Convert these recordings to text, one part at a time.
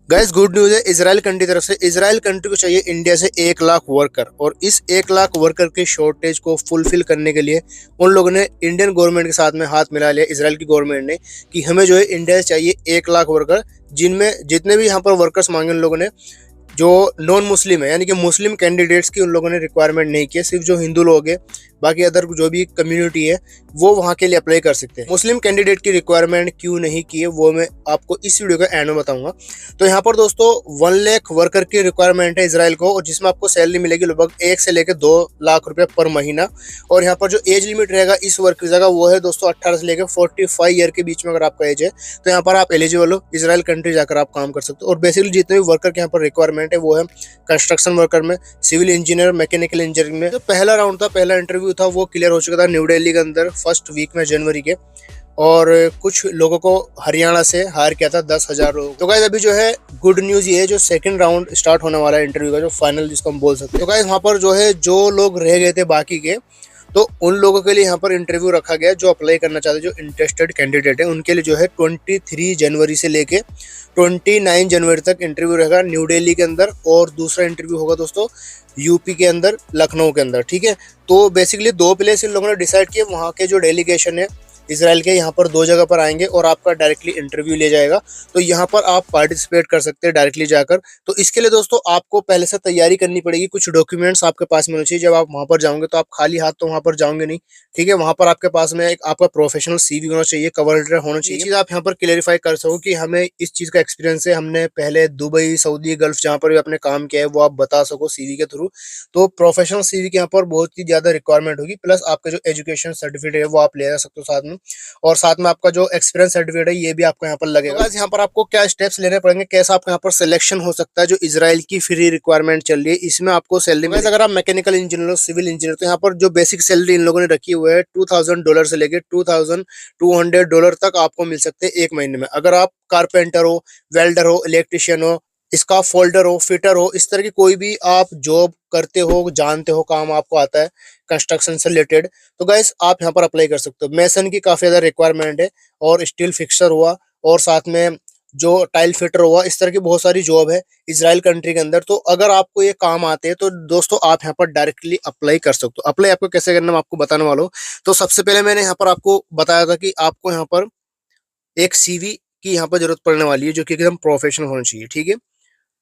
Guys good news है Israel country तरफ से। इसराइल कंट्री को चाहिए इंडिया से 1 लाख वर्कर, और इस 1 लाख वर्कर के शॉर्टेज को फुलफिल करने के लिए उन लोगों ने इंडियन गवर्नमेंट के साथ में हाथ मिला लिया, इसराइल की गवर्नमेंट ने, कि हमें जो है इंडिया से चाहिए 1 लाख वर्कर, जिनमें जितने भी यहाँ पर वर्कर्स मांगे उन लोगों ने जो नॉन मुस्लिम है, यानी कि मुस्लिम कैंडिडेट्स की उन लोगों ने रिक्वायरमेंट नहीं की है। सिर्फ जो हिंदू लोग हैं, बाकी अदर जो भी कम्युनिटी है वो वहाँ के लिए अप्लाई कर सकते हैं। मुस्लिम कैंडिडेट की रिक्वायरमेंट क्यों नहीं की है वो मैं आपको इस वीडियो के एंड में बताऊंगा। तो यहाँ पर दोस्तों 1 लाख वर्कर की रिक्वायरमेंट है इसराइल को, और जिसमें आपको सैलरी मिलेगी लगभग 1 से लेकर 2 लाख रुपए पर महीना। और यहाँ पर जो एज लिमिट रहेगा इस वर्क वीजा का वो है दोस्तों 18 से लेकर 45 ईयर के बीच में अगर आपका एज है तो यहाँ पर आप एलिजिबल हो, इसराइल कंट्री जाकर आप काम कर सकते हो। और बेसिकली जितने भी वर्कर के यहाँ पर रिक्वायरमेंट है वो है कंस्ट्रक्शन वर्कर में, सिविल इंजीनियर, मैकेनिकल इंजीनियरिंग में। जो पहला राउंड था, पहला इंटरव्यू था, वो क्लियर हो चुका था न्यू दिल्ली के अंदर फर्स्ट वीक में जनवरी के, और कुछ लोगों को हरियाणा से हायर किया था 10,000 लोग। तो गाइस अभी जो है गुड न्यूज ये है, जो सेकंड राउंड स्टार्ट होने वाला है इंटरव्यू का, जो फाइनल जिसको हम बोल सकते हैं। तो गाइस वहाँ पर जो है जो लोग रह गए थे बाकी के, तो उन लोगों के लिए यहाँ पर इंटरव्यू रखा गया जो अप्लाई करना चाहते हैं, जो इंटरेस्टेड कैंडिडेट है उनके लिए जो है 23 जनवरी से लेके 29 जनवरी तक इंटरव्यू रहेगा न्यू दिल्ली के अंदर। और दूसरा इंटरव्यू होगा दोस्तों यूपी के अंदर, लखनऊ के अंदर, ठीक है। तो बेसिकली 2 प्लेस इन लोगों ने डिसाइड किए। वहाँ के जो डेलीगेशन है इसराइल के, यहाँ पर 2 जगह पर आएंगे और आपका डायरेक्टली इंटरव्यू ले जाएगा। तो यहाँ पर आप पार्टिसिपेट कर सकते हैं डायरेक्टली जाकर। तो इसके लिए दोस्तों आपको पहले से तैयारी करनी पड़ेगी, कुछ डॉक्यूमेंट्स आपके पास में होने चाहिए। जब आप वहाँ पर जाओगे तो आप खाली हाथ तो वहाँ पर जाओगे नहीं, ठीक है। वहाँ पर आपके पास में एक आपका प्रोफेशनल सीवी होना चाहिए, कवर लेटर होना चाहिए। ये चीज़ आप यहाँ पर क्लेरिफाई कर सको कि हमें इस चीज़ का एक्सपीरियंस है, हमने पहले दुबई, सऊदी, गल्फ जहाँ पर भी आपने काम किया है वो आप बता सको सीवी के थ्रू। तो प्रोफेशनल सीवी के यहाँ पर बहुत ही ज़्यादा रिक्वायरमेंट होगी। प्लस आपका जो एजुकेशन सर्टिफिकेट है वो आप ले जा सकते हो साथ में, और साथ में आपका जो एक्सपीरियंस सर्टिफिकेट है ये भी आपको यहाँ पर लगेगा। तो यहाँ पर आपको क्या स्टेप्स लेने पड़ेंगे, कैसा आपका यहाँ पर सिलेक्शन हो सकता है। जो इसराइल की फ्री रिक्वायरमेंट चल रही है इसमें आपको सैलरी में, अगर आप मैकेनिकल इंजीनियर हो, सिविल इंजीनियर, तो यहाँ पर जो बेसिक सैलरी इन लोगों ने रखी हुई है $2,000 से लेकर $2,200 तक आपको मिल सकते हैं एक महीने में। अगर आप कारपेंटर हो, वेल्डर हो, इलेक्ट्रिशियन हो, इसका फोल्डर हो, फिटर हो, इस तरह की कोई भी आप जॉब करते हो, जानते हो, काम आपको आता है कंस्ट्रक्शन से रिलेटेड, तो गाइस आप यहाँ पर अप्लाई कर सकते हो। मेसन की काफी ज्यादा रिक्वायरमेंट है, और स्टील फिक्सर हुआ, और साथ में जो टाइल फिटर हुआ, इस तरह की बहुत सारी जॉब है इसराइल कंट्री के अंदर। तो अगर आपको ये काम आते हैं तो दोस्तों आप यहाँ पर डायरेक्टली अप्लाई कर सकते हो। अप्लाई आपको कैसे करना मैं आपको बताने वाला हूँ। तो सबसे पहले मैंने यहाँ पर आपको बताया था कि आपको यहाँ पर एक सीवी की यहाँ पर जरूरत पड़ने वाली है, जो कि एकदम प्रोफेशनल होना चाहिए, ठीक है।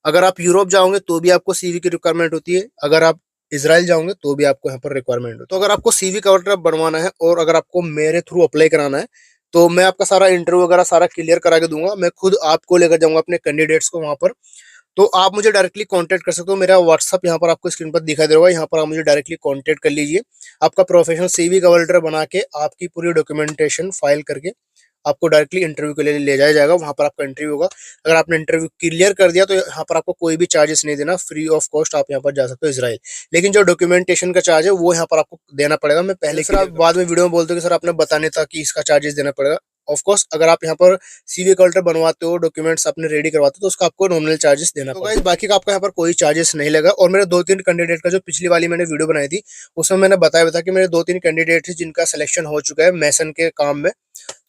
अगर आप यूरोप जाओगे तो भी आपको सीवी की रिक्वायरमेंट होती है, अगर आप इसराइल जाओगे तो भी आपको यहाँ पर रिक्वायरमेंट हो। तो अगर आपको सीवी कवर ड्राइव बनवाना है और अगर आपको मेरे थ्रू अप्लाई कराना है तो मैं आपका सारा इंटरव्यू वगैरह सारा क्लियर करा के दूंगा। मैं खुद आपको लेकर जाऊंगा अपने कैंडिडेट्स को वहां पर। तो आप मुझे डायरेक्टली कांटेक्ट कर सकते हो। मेरा व्हाट्सअप यहाँ पर आपको स्क्रीन पर दिखाई दे रहा है, यहाँ पर आप मुझे डायरेक्टली कांटेक्ट कर लीजिए। आपका प्रोफेशनल सीवी कवर लेटर बना के आपकी पूरी डॉक्यूमेंटेशन फाइल करके आपको डायरेक्टली इंटरव्यू के लिए ले जाया जाएगा। वहां पर आपका इंटरव्यू होगा। अगर आपने इंटरव्यू क्लियर कर दिया तो यहाँ पर आपको कोई भी चार्जेस नहीं देना, फ्री ऑफ कॉस्ट आप यहाँ पर जा सकते हो इसराइल। लेकिन जो डॉक्यूमेंटेशन का चार्ज है वो यहाँ पर आपको देना पड़ेगा। मैं पहले सर आप बाद में वीडियो में बोलते हो कि सर आपने बताने था कि इसका चार्जेस देना पड़ेगा। ऑफ कोर्स अगर आप यहाँ पर सीवी कल्टर बनवाते हो, डॉक्यूमेंट्स अपने रेडी करवाते हो, तो उसका आपको नॉमिनल चार्जेस देना पड़ेगा। बाकी का आपका यहाँ पर कोई चार्जेस नहीं लगा। और मेरे 2-3 कैंडिडेट का जो पिछली वाली मैंने वीडियो बनाई थी उसमें मैंने बताया था कि मेरे 2-3 कैंडिडेट जिनका सिलेक्शन हो चुका है मैसन के काम में,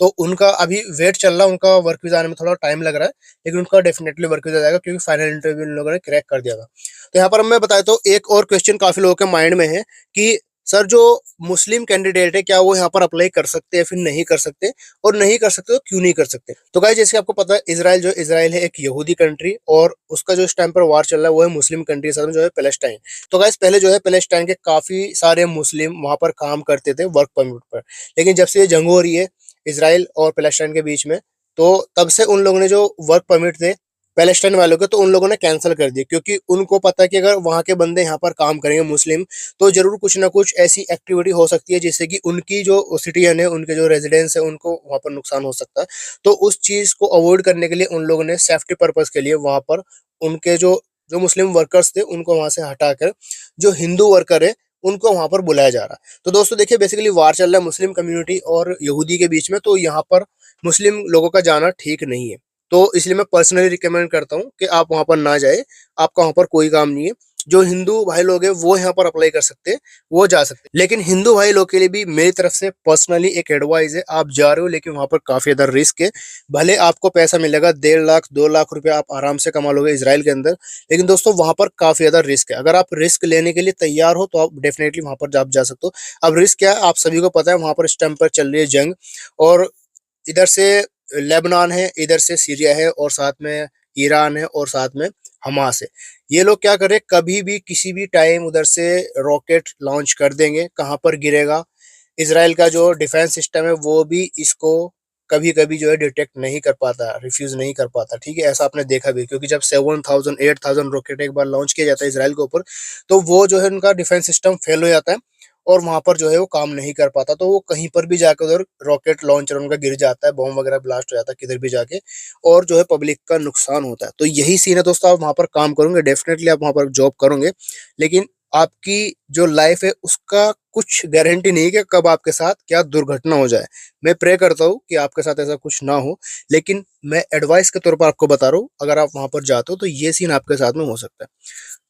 तो उनका अभी वेट चल रहा है। उनका वर्क वीजा आने में थोड़ा टाइम लग रहा है, लेकिन उनका डेफिनेटली वर्क वीजा जाएगा क्योंकि फाइनल इंटरव्यू इन लोगों ने क्रैक कर दिया था। तो यहाँ पर मैं बताया तो एक और क्वेश्चन काफी लोगों के माइंड में है कि सर जो मुस्लिम कैंडिडेट है क्या वो यहाँ पर अप्लाई कर सकते हैं, फिर नहीं कर सकते, और नहीं कर सकते तो क्यों नहीं कर सकते। तो गाइस जैसे आपको पता है इसराइल है एक यहूदी कंट्री, और उसका जो इस टाइम पर वार चल रहा है वो है मुस्लिम कंट्री के साथ में जो है पैलेस्टाइन। तो गाइस पहले जो है पैलेस्टाइन के काफी सारे मुस्लिम वहां पर काम करते थे वर्क परमिट पर, लेकिन जब से ये जंग हो रही है इसराइल और पैलेस्टाइन के बीच में, तो तब से उन लोगों ने जो वर्क परमिट थे पैलेस्टाइन वालों के, तो उन लोगों ने कैंसिल कर दिए, क्योंकि उनको पता है कि अगर वहां के बंदे यहाँ पर काम करेंगे मुस्लिम, तो जरूर कुछ ना कुछ ऐसी एक्टिविटी हो सकती है जिससे कि उनकी जो सिटीजन है, उनके जो रेजिडेंस है, उनको वहां पर नुकसान हो सकता है। तो उस चीज को अवॉइड करने के लिए उन लोगों ने सेफ्टी पर्पज के लिए वहां पर उनके जो जो मुस्लिम वर्कर्स थे उनको वहां से हटाकर जो हिंदू वर्कर है उनको वहां पर बुलाया जा रहा है। तो दोस्तों देखिए बेसिकली वार चल रहा है मुस्लिम कम्युनिटी और यहूदी के बीच में, तो यहाँ पर मुस्लिम लोगों का जाना ठीक नहीं है। तो इसलिए मैं पर्सनली रिकमेंड करता हूँ कि आप वहां पर ना जाए, आपका वहां पर कोई काम नहीं है। जो हिंदू भाई लोग हैं वो यहाँ पर अप्लाई कर सकते हैं, वो जा सकते हैं। लेकिन हिंदू भाई लोग के लिए भी मेरी तरफ से पर्सनली एक एडवाइस है, आप जा रहे हो लेकिन वहां पर काफी ज्यादा रिस्क है। भले आपको पैसा मिलेगा 1.5 लाख 2 लाख रुपए आप आराम से कमा लोगे इसराइल के अंदर, लेकिन दोस्तों वहां पर काफी ज्यादा रिस्क है। अगर आप रिस्क लेने के लिए तैयार हो तो आप डेफिनेटली वहां पर आप जा सकते हो। अब रिस्क क्या है आप सभी को पता है, वहां पर इस टाइम पर चल रही है जंग, और इधर से लेबनान है, इधर से सीरिया है, और साथ में ईरान है, और साथ में हमास है। ये लोग क्या करें, कभी भी किसी भी टाइम उधर से रॉकेट लॉन्च कर देंगे, कहां पर गिरेगा। इसराइल का जो डिफेंस सिस्टम है वो भी इसको कभी कभी जो है डिटेक्ट नहीं कर पाता, रिफ्यूज नहीं कर पाता, ठीक है। ऐसा आपने देखा भी, क्योंकि जब 7,000 8,000 रॉकेट एक बार लॉन्च किया जाता है इसराइल के ऊपर, तो वो जो है उनका डिफेंस सिस्टम फेल हो जाता है, और वहां पर जो है वो काम नहीं कर पाता। तो वो कहीं पर भी जाके उधर रॉकेट लॉन्चर उनका गिर जाता है, बॉम्ब वगैरह ब्लास्ट हो जाता है किधर भी जाके, और जो है पब्लिक का नुकसान होता है। तो यही सीन है दोस्तों, आप वहां पर काम करोगे डेफिनेटली आप वहां पर जॉब करोगे, लेकिन आपकी जो लाइफ है उसका कुछ गारंटी नहीं है कि कब आपके साथ क्या दुर्घटना हो जाए। मैं प्रे करता हूँ कि आपके साथ ऐसा कुछ ना हो, लेकिन मैं एडवाइस के तौर पर आपको बता रहा हूँ, अगर आप वहां पर जाते हो तो ये सीन आपके साथ में हो सकता है।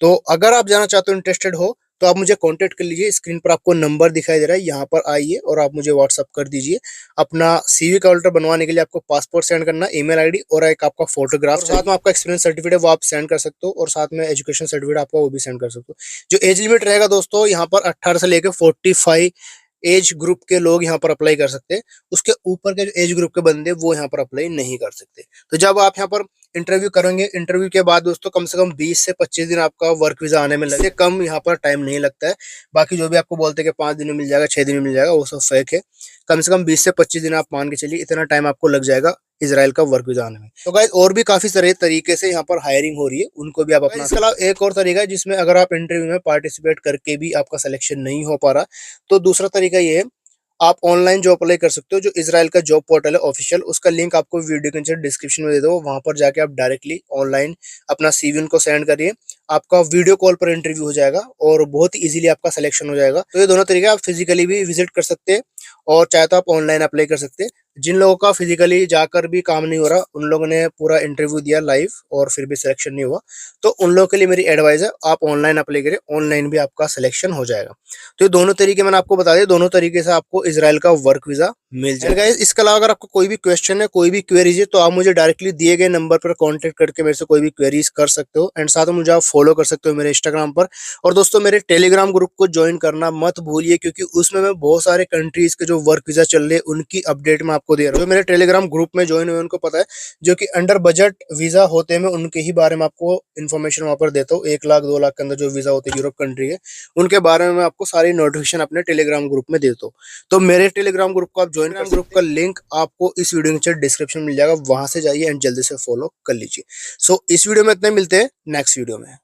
तो अगर आप जाना चाहते हो, इंटरेस्टेड हो, तो आप मुझे कांटेक्ट कर लीजिए। स्क्रीन पर आपको नंबर दिखाई दे रहा है, यहाँ पर आइए और आप मुझे व्हाट्सअप कर दीजिए। अपना सीवी का अल्टर बनवाने के लिए आपको पासपोर्ट सेंड करना, ईमेल आईडी और एक आपका फोटोग्राफ, साथ में आपका एक्सपीरियंस सर्टिफिकेट है वो आप सेंड कर सकते हो, और साथ में एजुकेशन सर्टिफिकेट आपका वो भी सेंड कर सकते हो। जो एज लिमिट रहेगा दोस्तों, यहाँ पर 18 से लेकर 45 एज ग्रुप के लोग यहाँ पर अप्लाई कर सकते हैं। उसके ऊपर के जो एज ग्रुप के बंदे वो यहाँ पर अप्लाई नहीं कर सकते। तो जब आप यहाँ पर इंटरव्यू करेंगे, इंटरव्यू के बाद दोस्तों कम से कम 20 से 25 दिन आपका वर्क वीजा आने में लगते, कम यहाँ पर टाइम नहीं लगता है। बाकी जो भी आपको बोलते हैं कि 5 दिन में मिल जाएगा, 6 दिन में मिल जाएगा, वो सब फेक है। कम से कम 20 से 25 दिन आप मान के चलिए, इतना टाइम आपको लग जाएगा इसराइल का वर्क वीजा आने में। तो गाइस और भी काफी सारे तरीके से यहाँ पर हायरिंग हो रही है, उनको भी आप अपना। इसके अलावा एक और तरीका है जिसमें अगर आप इंटरव्यू में पार्टिसिपेट करके भी आपका सिलेक्शन नहीं हो पा रहा, तो दूसरा तरीका ये है, आप ऑनलाइन जॉब अप्लाई कर सकते हो। जो इसराइल का जॉब पोर्टल है ऑफिशियल, उसका लिंक आपको वीडियो के नीचे डिस्क्रिप्शन में दे दो, वहां पर जाके आप डायरेक्टली ऑनलाइन अपना सीवी उनको सेंड करिए। आपका वीडियो कॉल पर इंटरव्यू हो जाएगा और बहुत इजीली आपका सिलेक्शन हो जाएगा। तो ये दोनों तरीके आप फिजिकली भी विजिट कर सकते हैं, और चाहे तो आप ऑनलाइन अप्लाई कर सकते हैं। जिन लोगों का फिजिकली जाकर भी काम नहीं हो रहा, उन लोगों ने पूरा इंटरव्यू दिया लाइव और फिर भी सिलेक्शन नहीं हुआ, तो उन लोगों के लिए मेरी एडवाइस है आप ऑनलाइन अप्लाई करें, ऑनलाइन भी आपका सिलेक्शन हो जाएगा। तो ये दोनों तरीके मैंने आपको बता दिए, दोनों तरीके से आपको इसराइल का वर्क वीजा मिल जाएगा। इसके अलावा अगर आपको कोई भी क्वेश्चन है, कोई भी क्वेरीज है, तो आप मुझे डायरेक्टली दिए गए नंबर पर कॉन्टेक्ट करके मेरे से कोई भी क्वेरीज कर सकते हो, एंड साथ में मुझे आप फॉलो कर सकते हो मेरे इंस्टाग्राम पर। और दोस्तों मेरे टेलीग्राम ग्रुप को ज्वाइन करना मत भूलिए, क्योंकि उसमें मैं बहुत सारे कंट्रीज के जो वर्क वीजा चल रहे हैं उनकी अपडेट मैं आपको दे रहा हूँ। जो मेरे टेलीग्राम ग्रुप में ज्वाइन हुए उनको पता है, जो कि अंडर बजट वीजा होते हैं, मैं उनके ही बारे में आपको इन्फॉर्मेशन वहां पर देता हूँ। 1 लाख 2 लाख के अंदर जो वीजा होते हैं यूरोप कंट्री के, उनके बारे में मैं आपको सारी नोटिफिकेशन अपने टेलीग्राम ग्रुप में देता हूँ। तो मेरे टेलीग्राम ग्रुप को आप ज्वाइन कर, ग्रुप का लिंक आपको इस वीडियो के नीचे डिस्क्रिप्शन में मिल जाएगा, वहां से जाइए एंड जल्दी से फॉलो कर लीजिए। सो इस वीडियो में इतने, मिलते हैं नेक्स्ट वीडियो में।